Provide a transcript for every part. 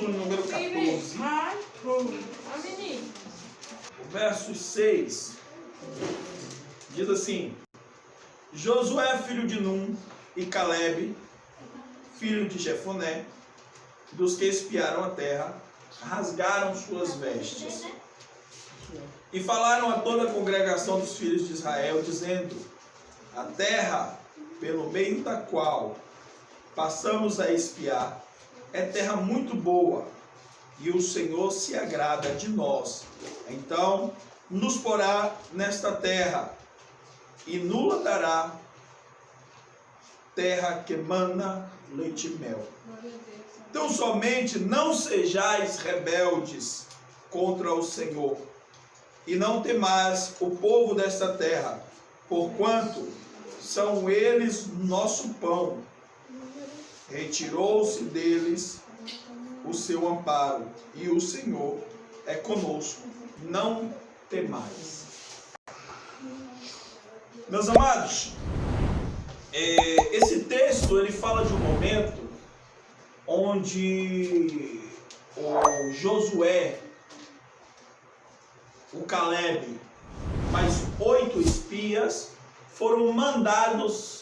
versículo número 14. O verso 6 diz assim: Josué, filho de Num, e Calebe, filho de Jefoné, dos que espiaram a terra, rasgaram suas vestes e falaram a toda a congregação dos filhos de Israel, dizendo: a terra pelo meio da qual passamos a espiar é terra muito boa, e o Senhor se agrada de nós. Então nos porá nesta terra e nula dará, terra que mana leite e mel. Então somente não sejais rebeldes contra o Senhor, e não temais o povo desta terra, porquanto são eles nosso pão. Retirou-se deles o seu amparo, e o Senhor é conosco. Não temais. Meus amados, esse texto ele fala de um momento onde o Josué, o Calebe, mais 8 espias foram mandados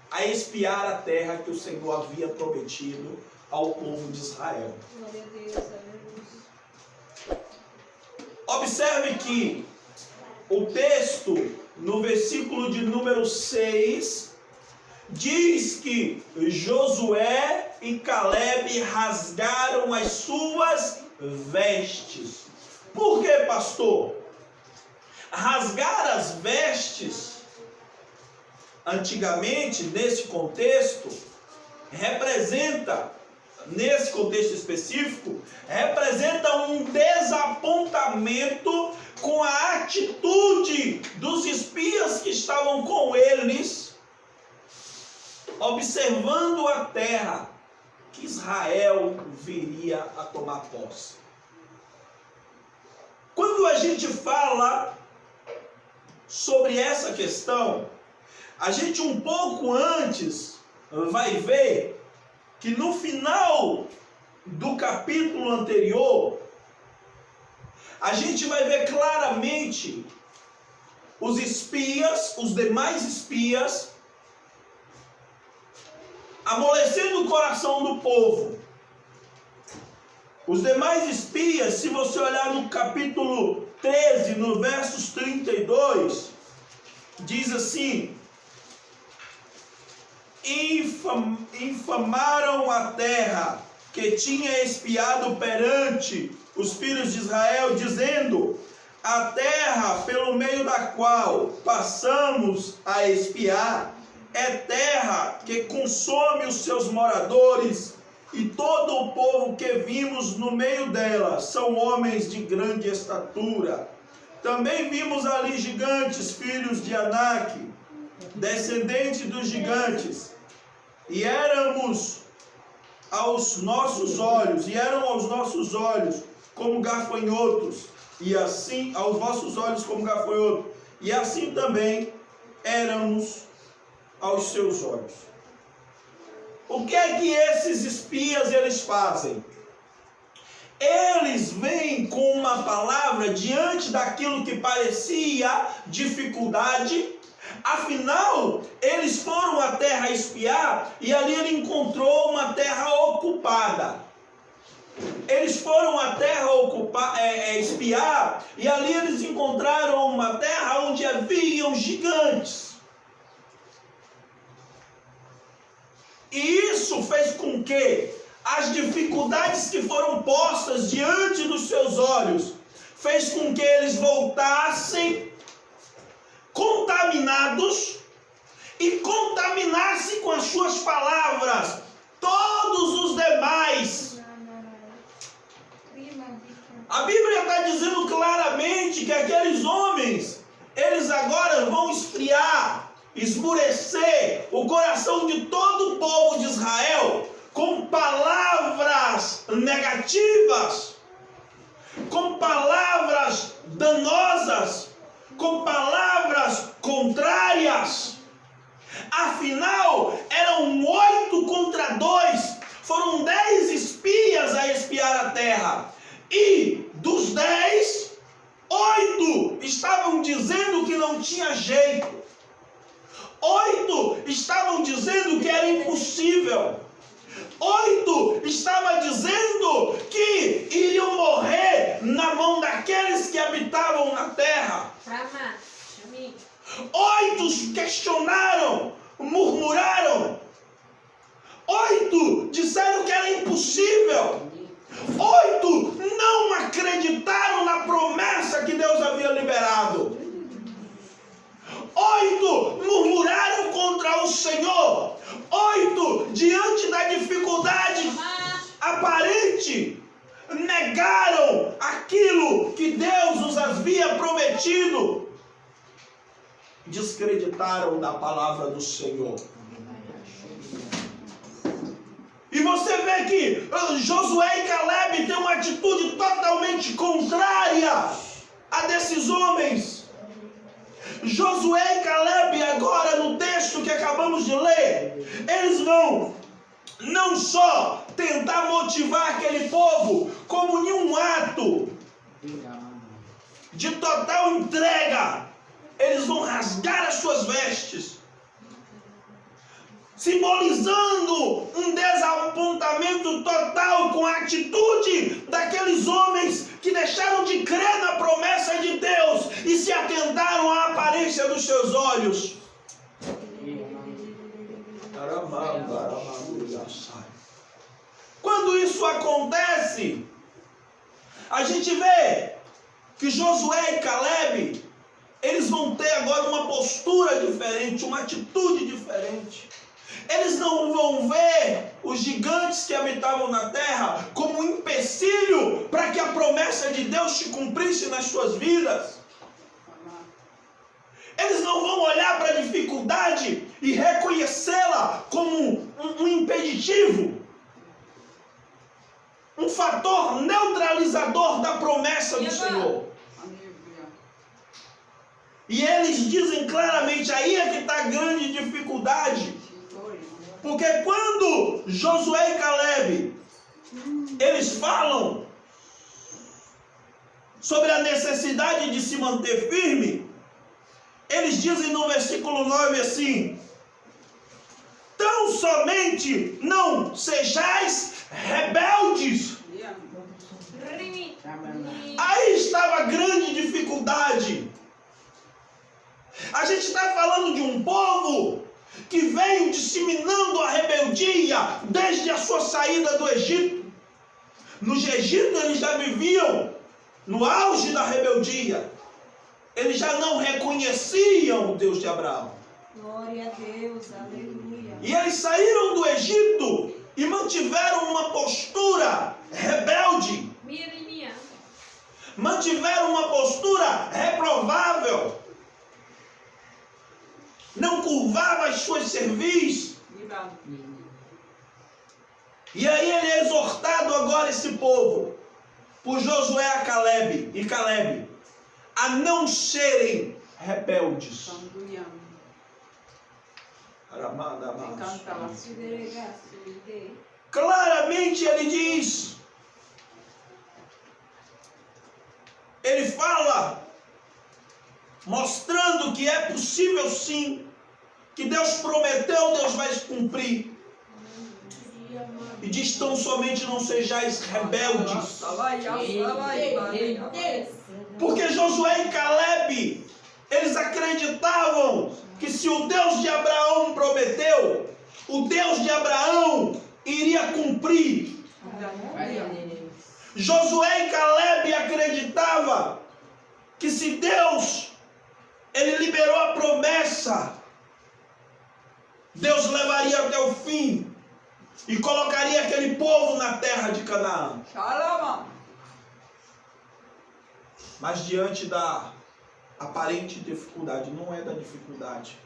a espiar a terra que o Senhor havia prometido ao povo de Israel. Glória a Deus, aleluia. Observe que o texto, no versículo de número 6, diz que Josué e Calebe rasgaram as suas vestes. Por que, pastor? Rasgar as vestes, antigamente, nesse contexto, nesse contexto específico, representa um desapontamento com a atitude dos espias que estavam com eles, observando a terra que Israel viria a tomar posse. Quando a gente fala sobre essa questão, a gente um pouco antes vai ver que no final do capítulo anterior, a gente vai ver claramente os espias, os demais espias, amolecendo o coração do povo. Os demais espias, se você olhar no capítulo 13, no versos 32, diz assim: infamaram a terra que tinha espiado perante os filhos de Israel, dizendo: a terra pelo meio da qual passamos a espiar é terra que consome os seus moradores, e todo o povo que vimos no meio dela são homens de grande estatura. Também vimos ali gigantes, filhos de Anak, descendentes dos gigantes, e eram aos nossos olhos como gafanhotos, e assim aos vossos olhos como gafanhoto, e assim também éramos aos seus olhos. O que é que esses espias eles fazem? Eles vêm com uma palavra diante daquilo que parecia dificuldade. Afinal, eles foram à terra espiar e ali ele encontrou uma terra ocupada. Eles foram à terra espiar e ali eles encontraram uma terra onde haviam gigantes. E isso fez com que as dificuldades que foram postas diante dos seus olhos, fez com que eles voltassem contaminados e contaminassem com as suas palavras todos os demais. A Bíblia está dizendo claramente que aqueles homens, eles agora vão esfriar, esmurecer o coração de todo o povo de Israel com palavras negativas, com palavras danosas, com palavras contrárias. Afinal, eram 8 contra 2, foram 10 espias a era impossível. 8 estava dizendo que iriam morrer na mão daqueles que habitavam na terra. 8 questionaram, murmuraram. 8 disseram que era impossível. 8 não acreditaram na promessa que Deus havia liberado. 8 murmuraram contra o Senhor. 8, diante da dificuldade aparente, negaram aquilo que Deus os havia prometido. Descreditaram da palavra do Senhor. E você vê que Josué e Caleb têm uma atitude totalmente contrária a desses homens. Josué e Caleb, agora no texto que acabamos de ler, eles vão não só tentar motivar aquele povo, como em um ato de total entrega, eles vão rasgar as suas vestes, simbolizando um desapontamento total com a atitude daqueles homens que deixaram de crer na promessa de Deus e se atentaram à aparência dos seus olhos. Quando isso acontece, a gente vê que Josué e Caleb, eles vão ter agora uma postura diferente, uma atitude diferente. Eles não vão ver os gigantes que habitavam na terra como um empecilho para que a promessa de Deus se cumprisse nas suas vidas. Eles não vão olhar para a dificuldade e reconhecê-la como um impeditivo, um fator neutralizador da promessa do Senhor. E eles dizem claramente, aí é que está a grande dificuldade. Porque quando Josué e Caleb, eles falam sobre a necessidade de se manter firme, eles dizem no versículo 9 assim: tão somente não sejais rebeldes. Aí estava a grande dificuldade. A gente está falando de um povo que veio disseminando a rebeldia desde a sua saída do Egito. No Egito eles já viviam no auge da rebeldia. Eles já não reconheciam o Deus de Abraão. Glória a Deus, aleluia. E eles saíram do Egito e mantiveram uma postura rebelde. Mantiveram uma postura reprovável. Não curvava as suas cerviz. E aí ele é exortado agora, esse povo, por Josué e Caleb, a não serem rebeldes. Claramente ele diz, ele fala, mostrando que é possível sim, que Deus prometeu, Deus vai cumprir. E diz, tão somente não sejais rebeldes. Porque Josué e Caleb, eles acreditavam que se o Deus de Abraão prometeu, o Deus de Abraão iria cumprir. Josué e Caleb acreditavam que se Deus, ele liberou a promessa, Deus levaria até o fim e colocaria aquele povo na terra de Canaã. Mas diante da aparente dificuldade, não é da dificuldade,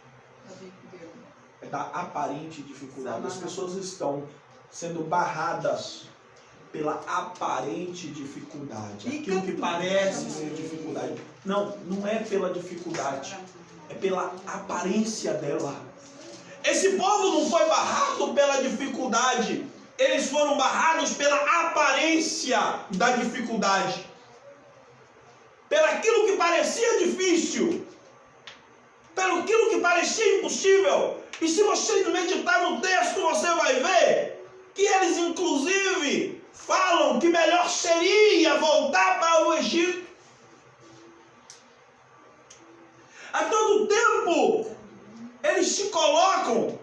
é da aparente dificuldade. As pessoas estão sendo barradas pela aparente dificuldade, aquilo que parece ser dificuldade. Não é pela dificuldade, é pela aparência dela. Esse povo não foi barrado pela dificuldade, eles foram barrados pela aparência da dificuldade, pelo aquilo que parecia difícil, pelo aquilo que parecia impossível. E se você meditar no texto, você vai ver que eles inclusive falam que melhor seria voltar para o Egito. A todo tempo, eles se colocam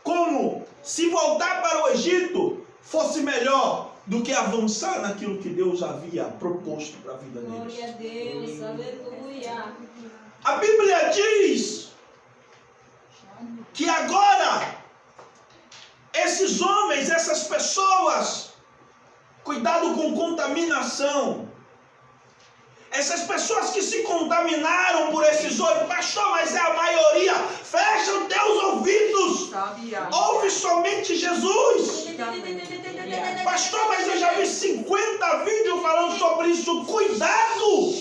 como se voltar para o Egito fosse melhor do que avançar naquilo que Deus havia proposto para a vida deles. Glória a Deus, aleluia. A Bíblia diz que agora esses homens, essas pessoas, cuidado com contaminação. Essas pessoas que se contaminaram por esses olhos, pastor, mas é a maioria. Fecha os teus ouvidos. Ouve somente Jesus. Pastor, mas eu já vi 50 vídeos falando sobre isso. Cuidado.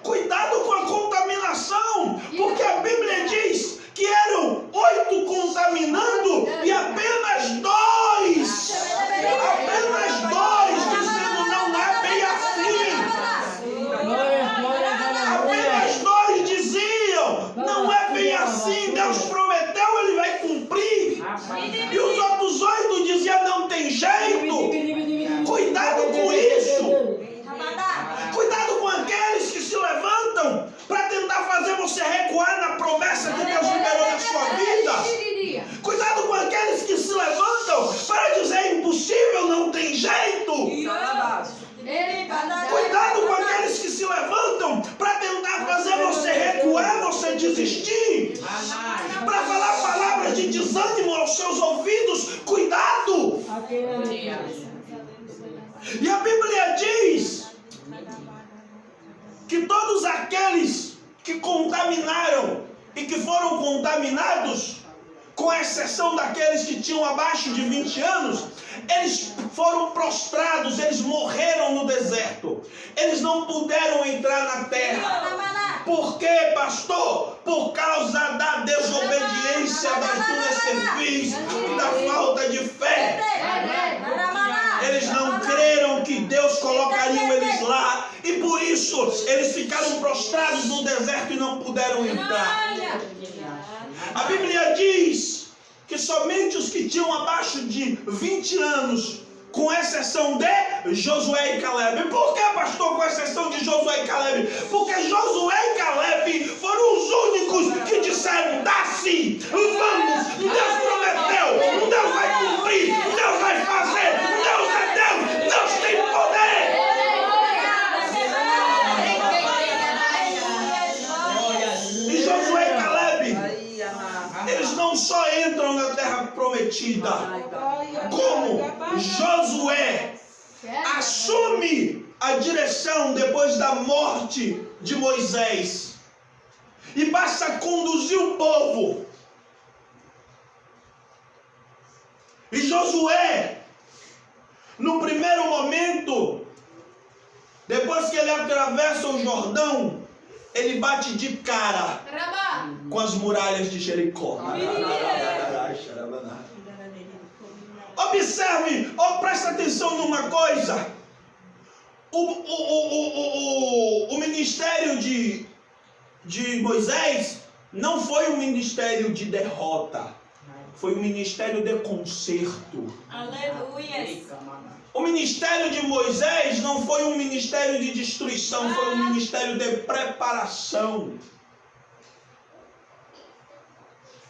Cuidado com a contaminação. Porque a Bíblia diz que eram 8 contaminando e apenas 2 dizendo não é bem assim. Apenas 2 diziam não é bem assim. Deus prometeu, ele vai cumprir. E os outros 8 diziam não tem jeito. Cuidado com isso. Cuidado com aqueles que se levantam para tentar fazer você recuar na promessa que Deus liberou na sua vida. Cuidado com aqueles que se levantam para dizer é impossível, não tem jeito. Cuidado com aqueles que se levantam para tentar fazer você recuar, você desistir. Para falar palavras de desânimo aos seus ouvidos. Cuidado. E a Bíblia diz que todos aqueles que contaminaram e que foram contaminados, com exceção daqueles que tinham abaixo de 20 anos, eles foram prostrados, eles morreram no deserto. Eles não puderam entrar na terra. Por quê, pastor? Por causa da desobediência das duas cerviz e da falta de fé. Eles não creram que Deus colocaria eles lá. E por isso eles ficaram prostrados no deserto e não puderam entrar. A Bíblia diz que somente os que tinham abaixo de 20 anos, com exceção de Josué e Caleb. Por que, pastor, com exceção de Josué e Caleb? Porque Josué e Caleb foram os únicos que disseram, dá-se, vamos, Deus prometeu, Deus vai cumprir, Deus vai fazer, Deus é Deus, Deus tem poder. E Josué e Caleb, eles não só entram na terra prometida, como Josué assume a direção depois da morte de Moisés e passa a conduzir o povo. E Josué, no primeiro momento, depois que ele atravessa o Jordão, ele bate de cara com as muralhas de Jericó. Observe, presta atenção numa coisa. O ministério de Moisés não foi um ministério de derrota. Foi um ministério de conserto. Aleluia. O ministério de Moisés não foi um ministério de destruição, foi um ministério de preparação.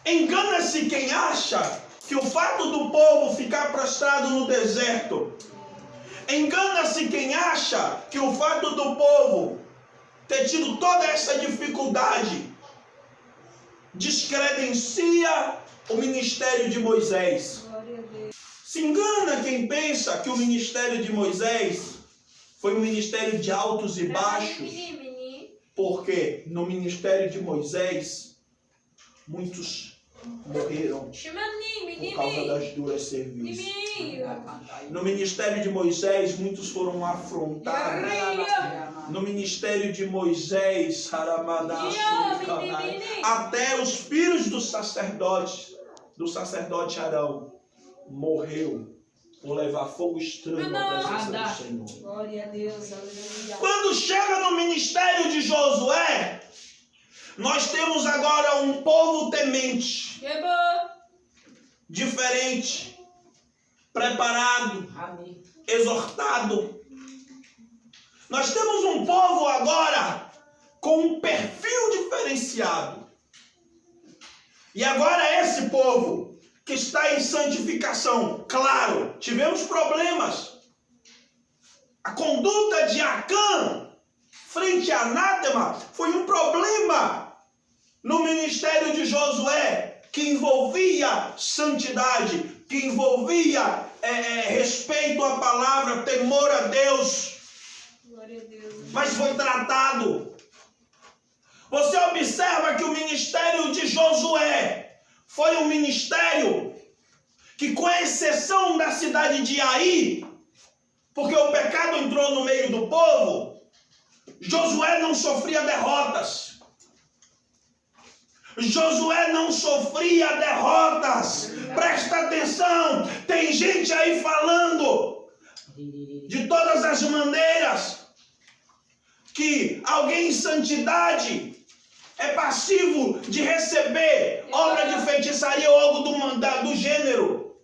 Engana-se quem acha que o fato do povo ficar prostrado no deserto, engana-se quem acha que o fato do povo ter tido toda essa dificuldade descredencia o ministério de Moisés. Se engana quem pensa que o ministério de Moisés foi um ministério de altos e baixos, porque no ministério de Moisés muitos morreram por causa das duras cerviz. No ministério de Moisés muitos foram afrontados. No ministério de Moisés, até os filhos do sacerdote Arão morreu por levar fogo estranho à presença do Senhor. Glória a Deus, aleluia. Quando chega no ministério de Josué, Nós temos agora um povo temente, Que bom. diferente, preparado, Amém. exortado. Nós temos um povo agora com um perfil diferenciado. E agora esse povo que está em santificação, claro, tivemos problemas. A conduta de Acã frente a Anátema foi um problema no ministério de Josué, que envolvia santidade, que envolvia respeito à palavra, temor a Deus. Glória a Deus. Mas foi tratado. Você observa que o ministério de Josué foi um ministério que, com exceção da cidade de Ai, porque o pecado entrou no meio do povo, Josué não sofria derrotas. Josué não sofria derrotas. Presta atenção, tem gente aí falando de todas as maneiras que alguém em santidade é passivo de receber obra de feitiçaria ou algo do gênero.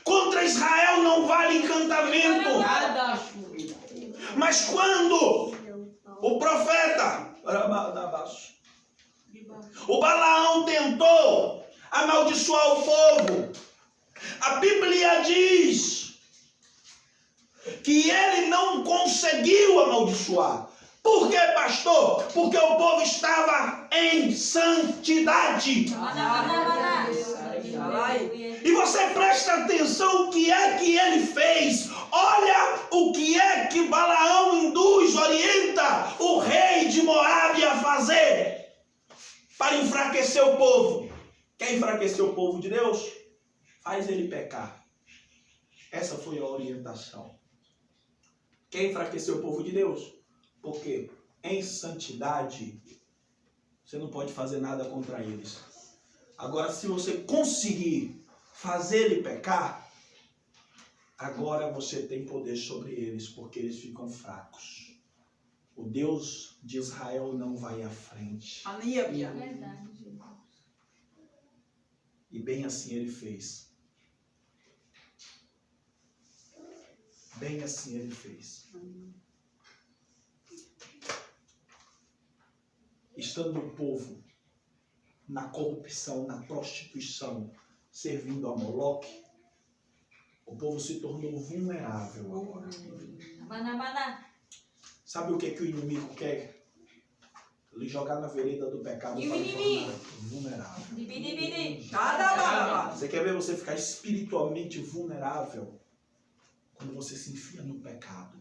Contra Israel não vale encantamento. Nada. Mas quando o profeta, o Balaão, tentou amaldiçoar o povo, a Bíblia diz que ele não conseguiu amaldiçoar. Por quê, pastor? Porque o povo estava em santidade. E você presta atenção o que é que ele fez. Olha o que é que Balaão induz, orienta o rei de Moabe a fazer para enfraquecer o povo. Quer enfraquecer o povo de Deus? Faz ele pecar. Essa foi a orientação. Quer enfraquecer o povo de Deus? Porque em santidade você não pode fazer nada contra eles. Agora, se você conseguir fazer ele pecar, agora você tem poder sobre eles, porque eles ficam fracos. O Deus de Israel não vai à frente. Verdade. E bem assim ele fez. Bem assim ele fez. Estando o povo na corrupção, na prostituição, servindo a Moloque, o povo se tornou vulnerável agora. Sabe o que o inimigo quer? Lhe jogar na vereda do pecado para lhe tornar vulnerável. Você quer ver você ficar espiritualmente vulnerável? Quando você se enfia no pecado.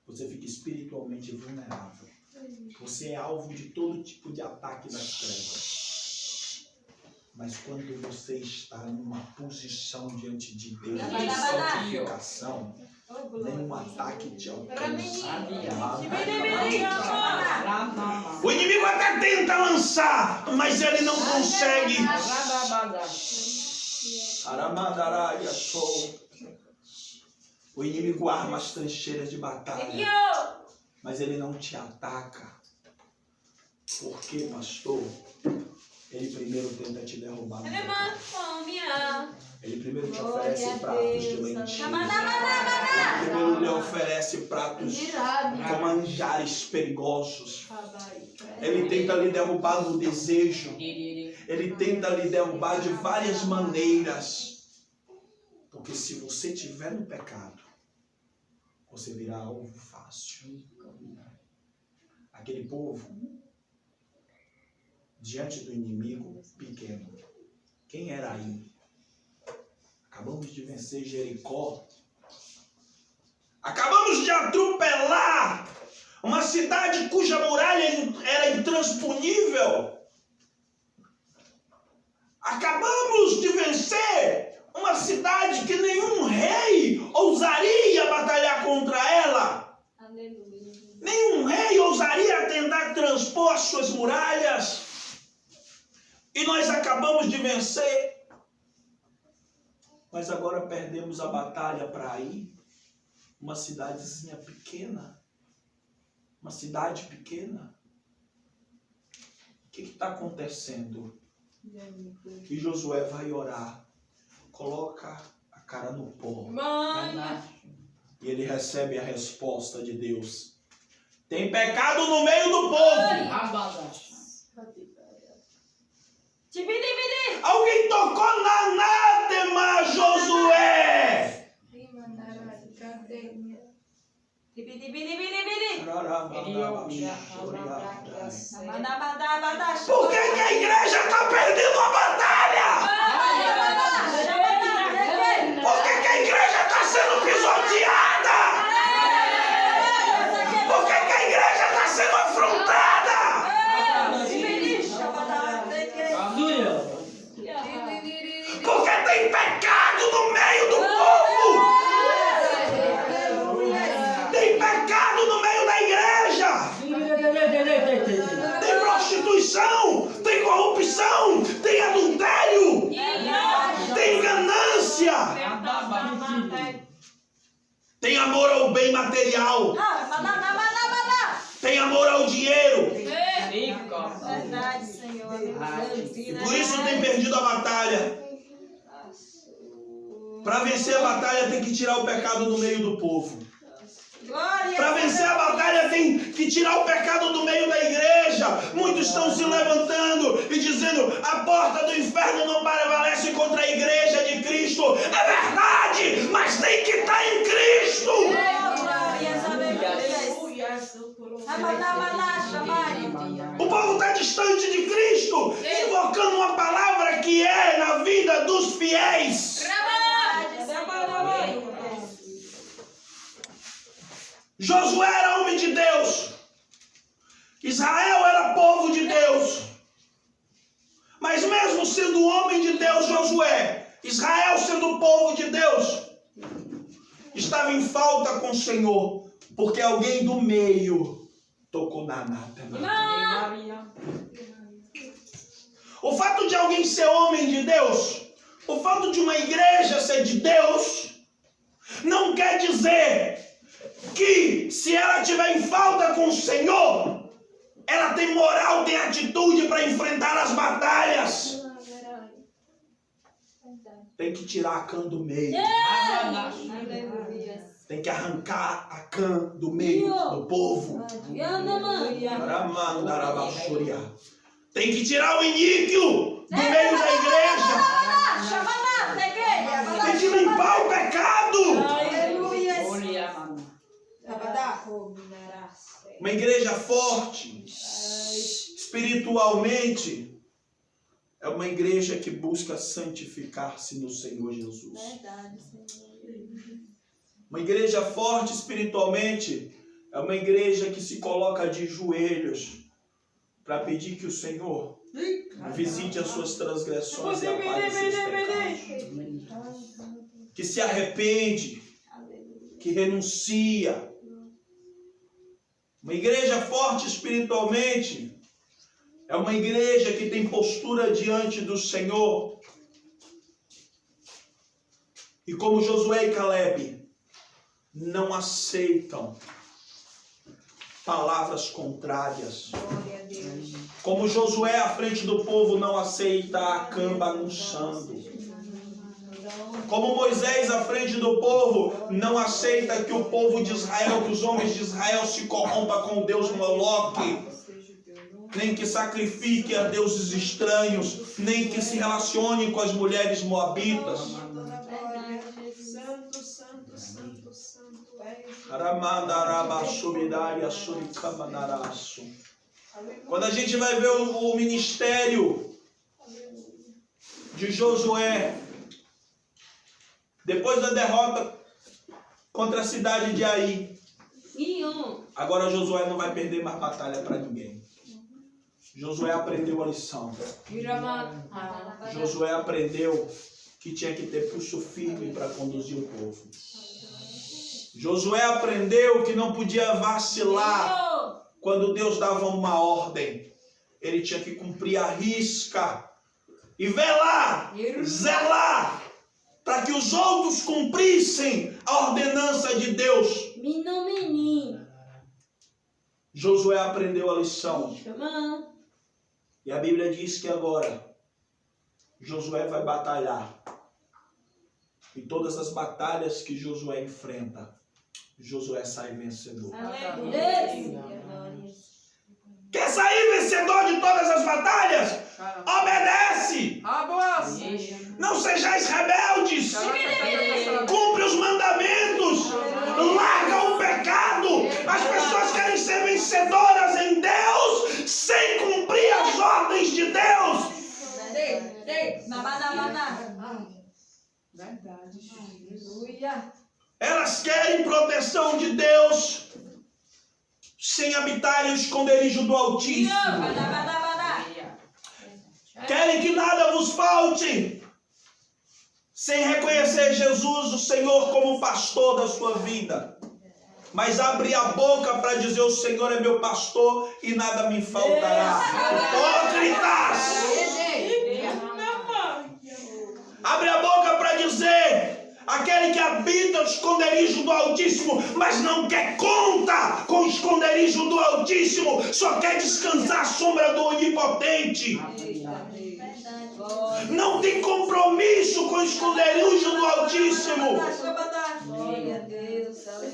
Você fica espiritualmente vulnerável. Você é alvo de todo tipo de ataque das trevas. Mas quando você está numa posição diante de Deus de santificação, nenhum ataque te alcança. O inimigo até tenta lançar, mas ele não consegue. O inimigo arma as trincheiras de batalha, mas ele não te ataca. Por quê, pastor? Ele primeiro tenta te derrubar. Ele primeiro te oferece pratos de lentilha. Ele primeiro lhe oferece pratos com manjares perigosos. Ele tenta lhe derrubar no desejo. Ele tenta lhe derrubar de várias maneiras. Porque se você estiver no pecado, você virá alvo fácil. Aquele povo, diante do inimigo pequeno. Quem era aí? Acabamos de vencer Jericó. Acabamos de atropelar uma cidade cuja muralha era intransponível. Acabamos de vencer uma cidade que nenhum rei ousaria batalhar contra ela. Aleluia. Nenhum rei ousaria tentar transpor as suas muralhas. E nós acabamos de vencer. Mas agora perdemos a batalha para ir. Uma cidadezinha pequena. Uma cidade pequena. O que está acontecendo? E Josué vai orar. Coloca a cara no pó. E ele recebe a resposta de Deus. Tem pecado no meio do povo. Alguém tocou na anátema, Josué. Por que a igreja está perdendo a batalha? Por que a igreja está sendo pisoteada? Por que a igreja está sendo afrontada? Porque tem pecado no meio do povo. Tem pecado no meio da igreja. Tem prostituição, tem corrupção, tem adultério, tem ganância, tem amor ao bem material, tem amor ao dinheiro. Verdade, Senhor. E por isso tem perdido a batalha. Para vencer a batalha tem que tirar o pecado do meio do povo. Para vencer a batalha tem que tirar o pecado do meio da igreja. Muitos estão se levantando e dizendo: a porta do inferno não prevalece contra a igreja de Cristo. É verdade, mas tem que estar em Cristo. O povo está distante de Cristo, invocando uma palavra que é na vida dos fiéis. Josué era homem de Deus. Israel era povo de Deus. Mas mesmo sendo homem de Deus, Josué, Israel sendo povo de Deus, estava em falta com o Senhor, porque alguém do meio tocou na anátema. O fato de alguém ser homem de Deus, o fato de uma igreja ser de Deus, não quer dizer que se ela tiver em falta com o Senhor, ela tem moral, tem atitude para enfrentar as batalhas. Tem que tirar a cã do meio. Tem que arrancar a cã do meio do povo. Tem que tirar o iníquo do meio da igreja. Tem que limpar o pecado. Uma igreja forte, espiritualmente, é uma igreja que busca santificar-se no Senhor Jesus. Verdade, Senhor. Uma igreja forte espiritualmente é uma igreja que se coloca de joelhos para pedir que o Senhor visite as suas transgressões e apague os seus pecados. Que se arrepende, que renuncia. Uma igreja forte espiritualmente é uma igreja que tem postura diante do Senhor. E como Josué e Caleb não aceitam palavras contrárias. Como Josué à frente do povo não aceita a cã bagunçando. Como Moisés à frente do povo não aceita que o povo de Israel, que os homens de Israel se corrompa com o Deus Moloque, nem que sacrifique a deuses estranhos, nem que se relacione com as mulheres moabitas. Quando a gente vai ver o ministério de Josué, depois da derrota contra a cidade de Ai, agora Josué não vai perder mais batalha para ninguém. Josué aprendeu a lição. Josué aprendeu que tinha que ter pulso firme para conduzir o povo. Josué aprendeu que não podia vacilar quando Deus dava uma ordem. Ele tinha que cumprir a risca e velar, zelar, para que os outros cumprissem a ordenança de Deus. Josué aprendeu a lição. E a Bíblia diz que agora Josué vai batalhar. E todas as batalhas que Josué enfrenta, Josué sai vencedor. Aleluia. Quer sair vencedor de todas as batalhas? Obedece! Não sejais rebeldes! Cumpre os mandamentos! Larga o pecado! As pessoas querem ser vencedoras em Deus sem cumprir as ordens de Deus! Verdade. Aleluia. Elas querem proteção de Deus sem habitarem o esconderijo do Altíssimo. Querem que nada vos falte sem reconhecer Jesus, o Senhor, como pastor da sua vida. Mas abre a boca para dizer: o Senhor é meu pastor e nada me faltará. Hipócritas! Abre a boca para dizer: aquele que habita o esconderijo do Altíssimo, mas não quer conta com o esconderijo do Altíssimo, só quer descansar à sombra do Onipotente. Não tem compromisso com o esconderijo do Altíssimo,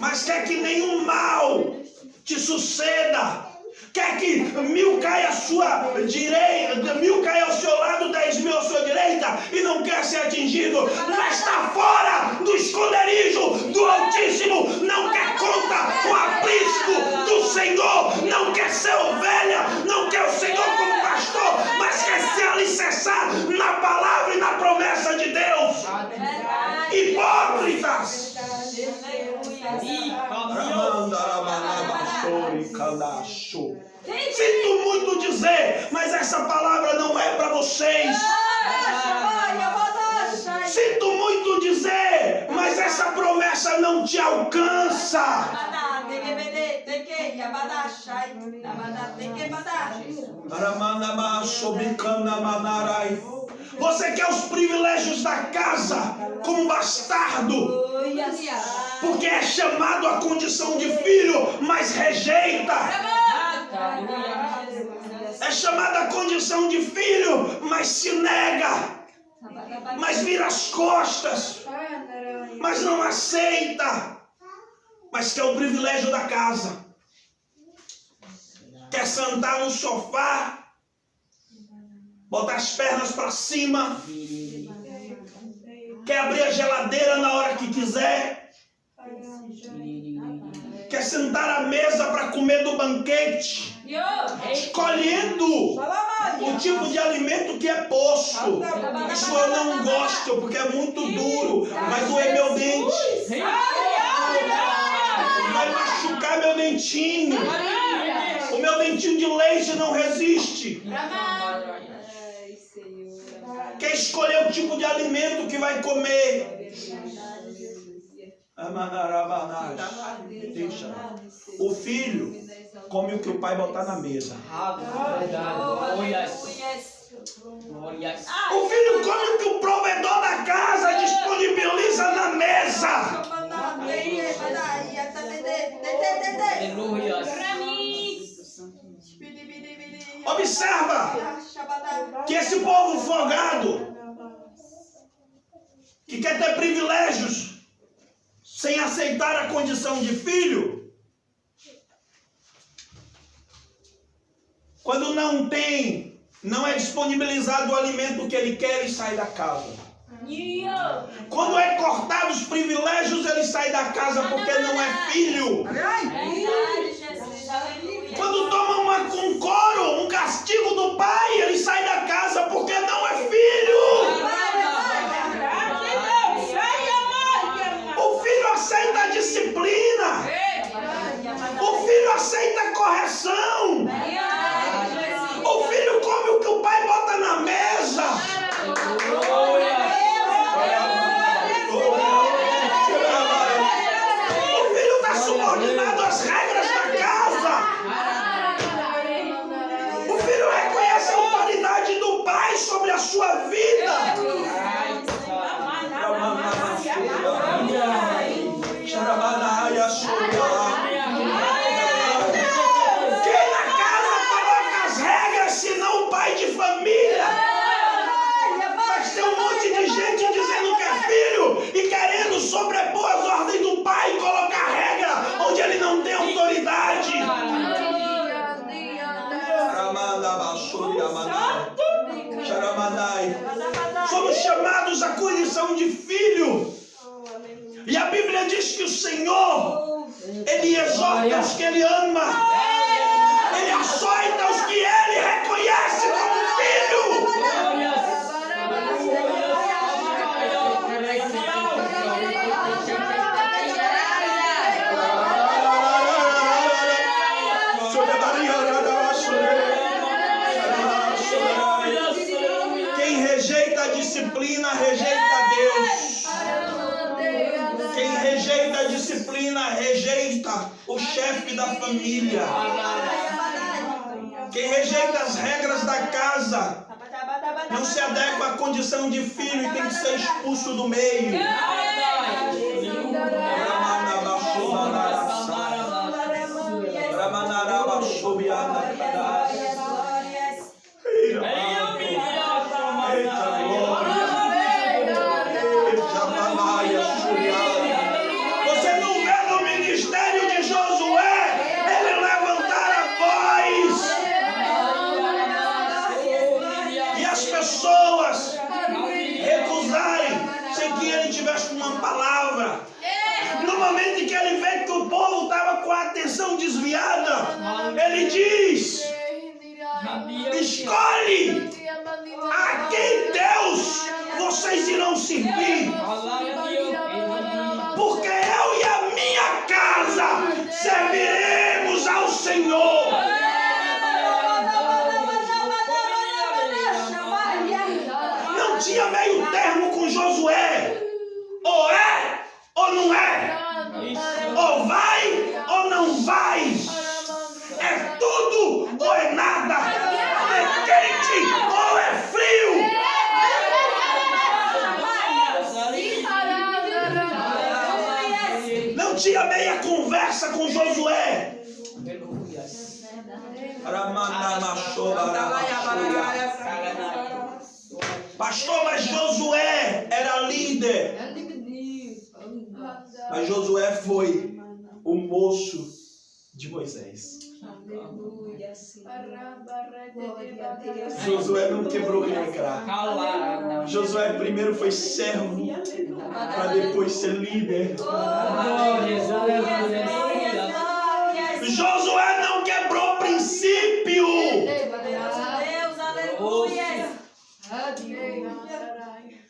mas quer que nenhum mal te suceda. Quer que 1000 caia à sua direita, 1000 caia ao seu lado, 10.000 à sua direita, e não quer ser atingido, mas está fora do esconderijo do Altíssimo, não quer conta com o aprisco do Senhor, não quer ser ovelha, não quer o Senhor como pastor, mas quer se alicerçar na palavra e na promessa de Deus. Hipócritas! Sinto muito dizer, mas essa palavra não é para vocês. Sinto muito dizer, mas essa promessa não te alcança. Você quer os privilégios da casa como bastardo, porque é chamado à condição de filho, mas rejeita. É chamado à condição de filho, mas se nega, mas vira as costas, mas não aceita, mas quer o privilégio da casa. Quer sentar no sofá, botar as pernas para cima, quer abrir a geladeira na hora que quiser, quer sentar à mesa para comer do banquete, escolhendo o tipo de alimento que é posto. Isso eu não gosto, porque é muito duro, vai doer meu dente, vai machucar meu dentinho, o meu dentinho de leite não resiste. Quer escolher o tipo de alimento que vai comer. O filho come o que o pai botar na mesa. O filho come o que o provedor da casa disponibiliza na mesa. Observa que esse povo folgado, que quer ter privilégios sem aceitar a condição de filho, quando não tem, não é disponibilizado o alimento que ele quer, ele sai da casa. Quando é cortado os privilégios, ele sai da casa porque não é filho. Quando toma um coro, um castigo do pai, ele sai da casa porque não é filho. O filho aceita a disciplina. O filho aceita a correção. O filho come o que o pai bota na mesa. O filho está subordinado às regras da casa. O filho reconhece a autoridade do Somos chamados à condição de filho. E a Bíblia diz que o Senhor, Ele exorta os que Ele ama. Ele açoita os que Ele reconhece como filho. Quem rejeita a disciplina, rejeita Deus. Quem rejeita a disciplina, rejeita o chefe da família. Quem rejeita as regras da casa, não se adequa à condição de filho e tem que ser expulso do meio. Você não vê no ministério de Josué ele levantar a voz e as pessoas recusarem sem que ele tivesse uma palavra. No momento em que ele vê que o povo estava com a atenção desviada, ele diz: escolhe a quem Deus vocês irão servir, porque eu e a minha casa serviremos ao Senhor. Não tinha meio termo com Josué. Ou é ou não é. Ou vai ou não vai. É tudo ou é nada. É quente ou é frio. Não tinha meia conversa com Josué. Pastor, mas Josué era líder. Mas Josué foi o moço de Moisés. Josué não quebrou regra. Josué primeiro foi servo para depois ser líder. Josué não quebrou princípio.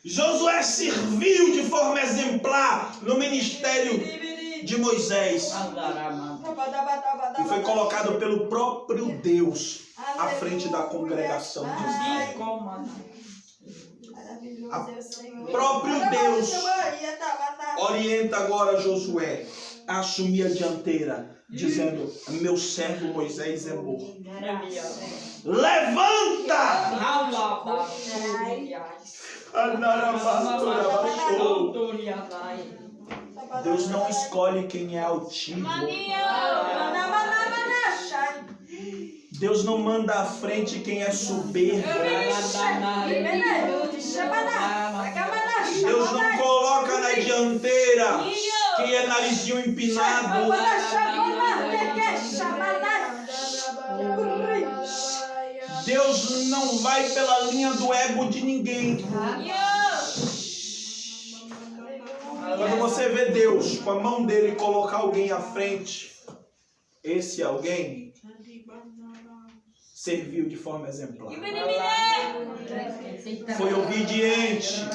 Josué serviu de forma exemplar no ministério de Moisés e foi colocado pelo próprio Deus à frente da congregação de Israel. O próprio Deus orienta agora Josué a assumir a dianteira, dizendo: meu servo Moisés é morto. Levanta! Deus não escolhe quem é altivo. Deus não manda à frente quem é soberbo. Deus não coloca na dianteira quem é narizinho empinado. Deus não vai pela linha do ego de ninguém. Quando você vê Deus com a mão dele colocar alguém à frente, esse alguém serviu de forma exemplar. Foi obediente.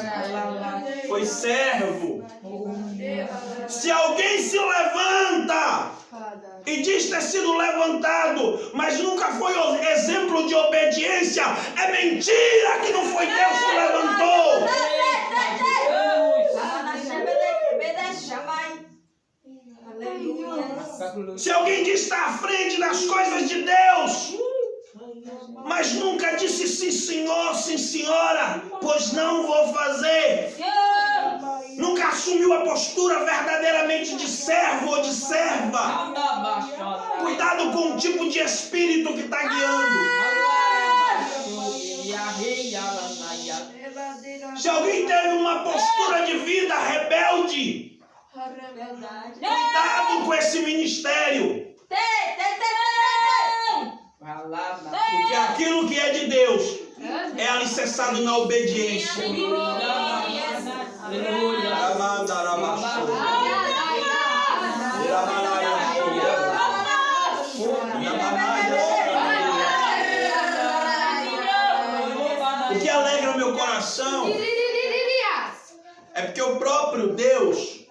Foi servo. Se alguém se levanta e diz ter sido levantado, mas nunca foi exemplo de obediência, é mentira que não foi Deus que levantou. Se alguém diz estar à frente das coisas de Deus, mas nunca disse sim senhor, sim senhora, pois não vou fazer, nunca assumiu a postura verdadeiramente de servo ou de serva, cuidado com o tipo de espírito que está guiando. Se alguém teve uma postura de vida rebelde, cuidado com esse ministério. Porque aquilo que é de Deus é alicerçado na obediência. O que alegra o meu coração é porque o próprio Deus,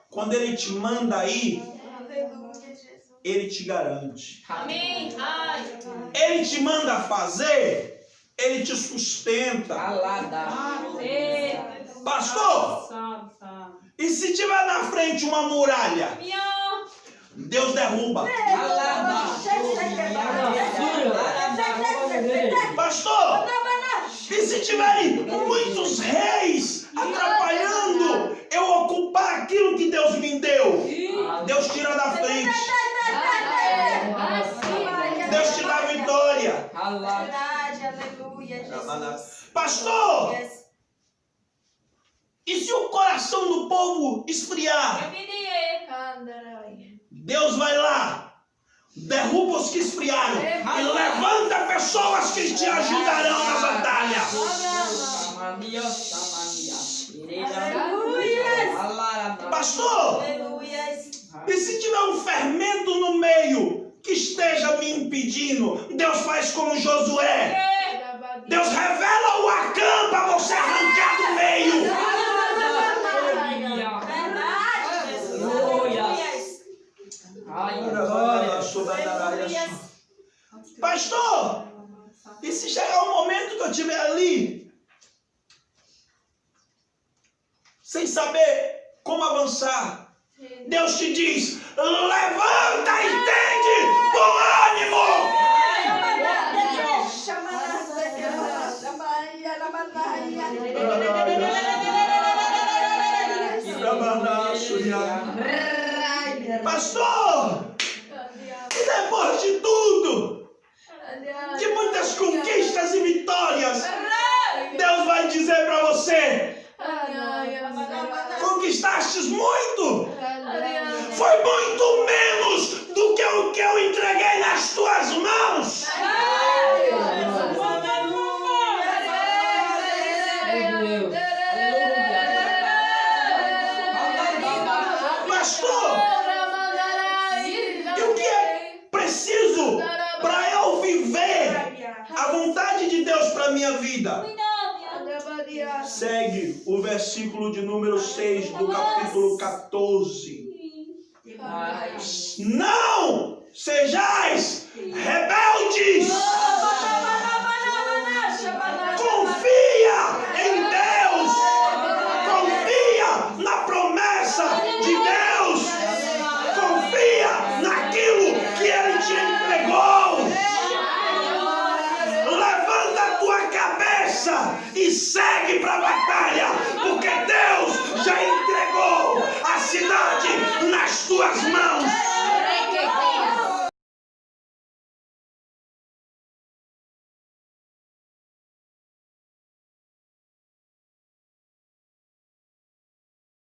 quando Ele te manda ir, Ele te garante. Amém. Ele te manda fazer, Ele te sustenta. Pastor, e se tiver na frente uma muralha, Deus derruba. Pastor, e se tiverem muitos reis atrapalhando eu ocupar aquilo que Deus me deu, Deus tira da frente. Deus te dá vitória. Pastor, e se o coração do povo esfriar, Deus vai lá, derruba os que esfriaram e levanta pessoas que te ajudarão na batalha. Pastor, e se tiver um fermento no meio que esteja me impedindo, Deus faz como Josué. Deus revela o Acã para você arrancar do meio. Pastor, e se chegar o momento que eu estiver ali, sem saber como avançar, Deus te diz: levanta e tende com ânimo. Pastor, e depois de tudo, de muitas conquistas e vitórias, Deus vai dizer para você: conquistastes muito, foi muito menos do que o que eu entreguei nas tuas mãos. Pastor, e o que é preciso para eu viver a vontade de Deus para a minha vida? Segue o versículo de número 6 do capítulo 14. Não sejais rebeldes. Confia em Deus. Confia na promessa de Deus. Confia naquilo que Ele te entregou. Levanta a tua cabeça e segue para a batalha, porque Deus já entregou a cidade nas tuas mãos.